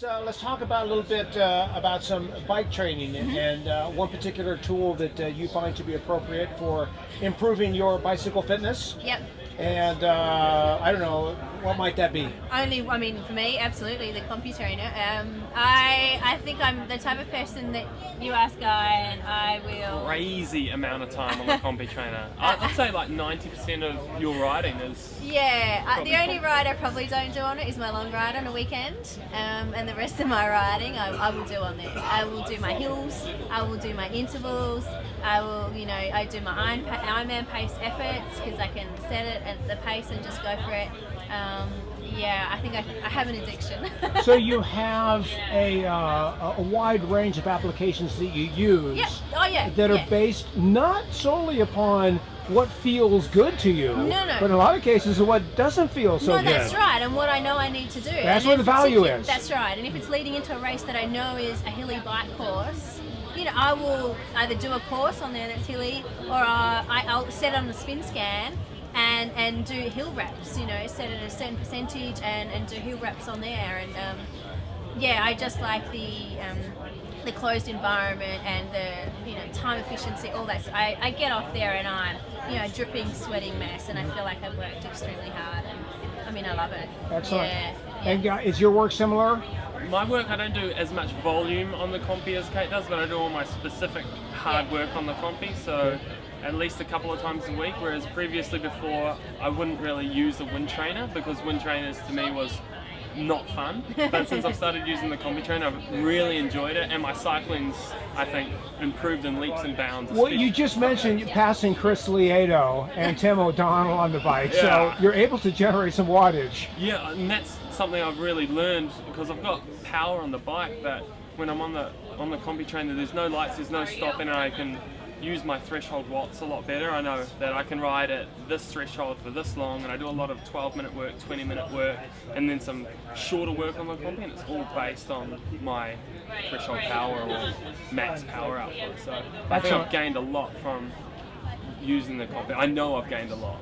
Let's talk about a little bit about some bike training and one particular tool that you find to be appropriate for improving your bicycle fitness. Yep. And I don't know, what might that be? For me, absolutely, the CompuTrainer. I think I'm the type of person that you ask Guy and I will... Crazy amount of time on the CompuTrainer. I'd say like 90% of your riding is... Yeah, the only ride I probably don't do on it is my long ride on a weekend. And the rest of my riding I will do on there. I will do my hills, I will do my intervals, I will, I do my Ironman pace efforts because I can set it at the pace and just go for it. I think I have an addiction. So you have a wide range of applications that you use that are based not solely upon what feels good to you, but in a lot of cases what doesn't feel so good. No, that's right, and what I know I need to do. That's where the value is. That's right, and if it's leading into a race that I know is a hilly bike course, I will either do a course on there that's hilly, or I'll set on the spin scan and do hill reps, set it at a certain percentage and do hill reps on there. And I just like the closed environment and the time efficiency, all that. I get off there and I'm dripping, sweating mess, and I feel like I've worked extremely hard, and I love it. Excellent. Yeah. And is your work similar? My work, I don't do as much volume on the Compy as Kate does, but I do all my specific hard work on the Compy, so at least a couple of times a week, whereas previously before I wouldn't really use a wind trainer because wind trainers to me was not fun. But since I've started using the CompuTrainer, I've really enjoyed it, and my cycling's, I think, improved in leaps and bounds. Well, you just mentioned passing Chris Lieto and Tim O'Donnell on the bike, so you're able to generate some wattage. Yeah, and that's something I've really learned because I've got power on the bike that when I'm on the CompuTrainer, there's no lights, there's no stopping, and I can use my threshold watts a lot better. I know that I can ride at this threshold for this long, and I do a lot of 12-minute work, 20-minute work, and then some shorter work on the Compy, and it's all based on my threshold power or max power output. So I think I've gained a lot from using the Compy. I know I've gained a lot.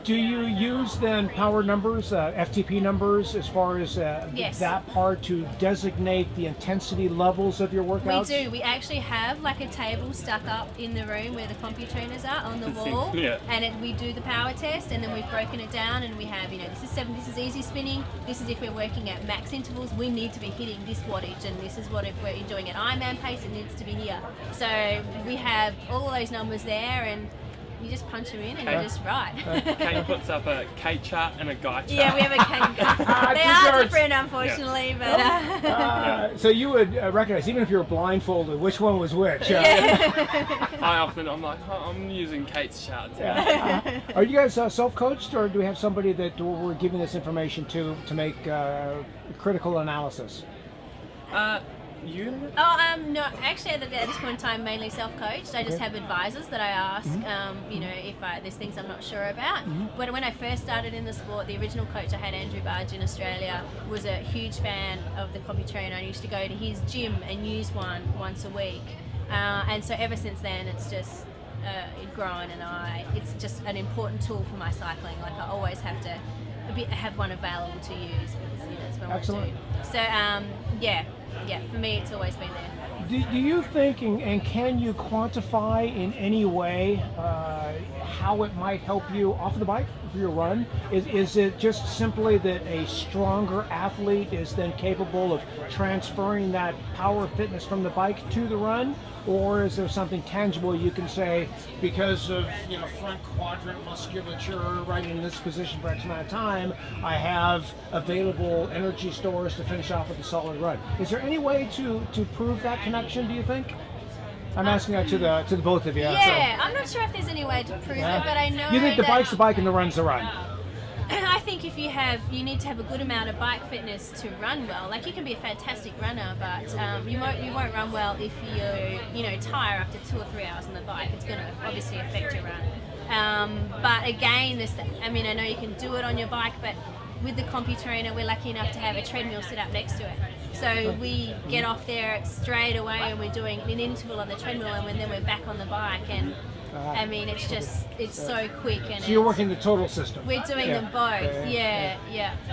Do you use then power numbers, FTP numbers, as far as that part to designate the intensity levels of your workouts? We do. We actually have like a table stuck up in the room where the CompuTrainers are on the wall, and we do the power test, and then we've broken it down, and we have, this is 7, this is easy spinning, this is if we're working at max intervals, we need to be hitting this wattage, and this is what if we're doing an Ironman pace, it needs to be here. So we have all of those numbers there, and you just punch them in and you just ride. Kate puts up a Kate chart and a Guy chart. Yeah, we have a Kate chart. They are different, unfortunately, but... So you would recognize, even if you were blindfolded, which one was which. I'm like, I'm using Kate's chart. Are you guys self-coached, or do we have somebody that we're giving this information to make critical analysis? No, actually at this point in time, mainly self-coached. I just have advisors that I ask, if there's things I'm not sure about. But when I first started in the sport, the original coach I had, Andrew Barge in Australia, was a huge fan of the CompuTrainer. I used to go to his gym and use one once a week. And so ever since then, it's just grown, and it's just an important tool for my cycling. Like I always have to have one available to use because it's what I want to do. So for me, it's always been there. Do you think, and can you quantify in any way how it might help you off the bike for your run? Is it just simply that a stronger athlete is then capable of transferring that power fitness from the bike to the run? Or is there something tangible you can say, because of front quadrant musculature right in this position for X amount of time, I have available energy stores to finish off with a solid run? Is there any way to prove that connection, do you think? I'm asking that to the both of you. Yeah, I'm not sure if there's any way to prove it, but I know you think the bike's the bike and the run's the run? I think if you need to have a good amount of bike fitness to run well. Like you can be a fantastic runner, but you won't run well if you tire after 2 or 3 hours on the bike. It's going to obviously affect your run. But again, I know you can do it on your bike, but with the CompuTrainer, we're lucky enough to have a treadmill set up next to it. So we get off there straight away, and we're doing an interval on the treadmill, and then we're back on the bike. And I mean, it's just, it's so quick. And So you're working the total system. we're doing them both. Yeah.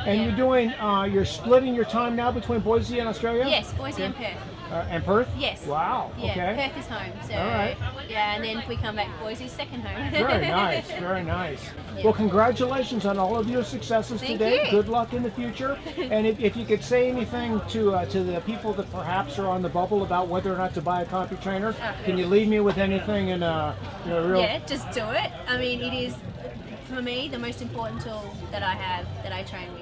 And you're doing, you're splitting your time now between Boise and Australia? Yes, Boise and Perth. And Perth? Yes. Wow. Yeah, Okay. Perth is home. So, All right. yeah, and then if we come back, Boise's second home. Very nice. Very nice. Yeah. Well, congratulations on all of your successes Thank today. you. Good luck in the future. And if you could say anything to the people that perhaps are on the bubble about whether or not to buy a CompuTrainer, can you leave me with anything in real? Yeah, just do it. I mean, it is, for me, the most important tool that I have, that I train with.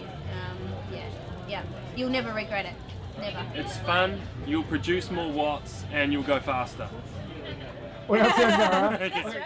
Yeah. You'll never regret it. Never. It's fun, you'll produce more watts, and you'll go faster. Well, that's it, Zara. That's right.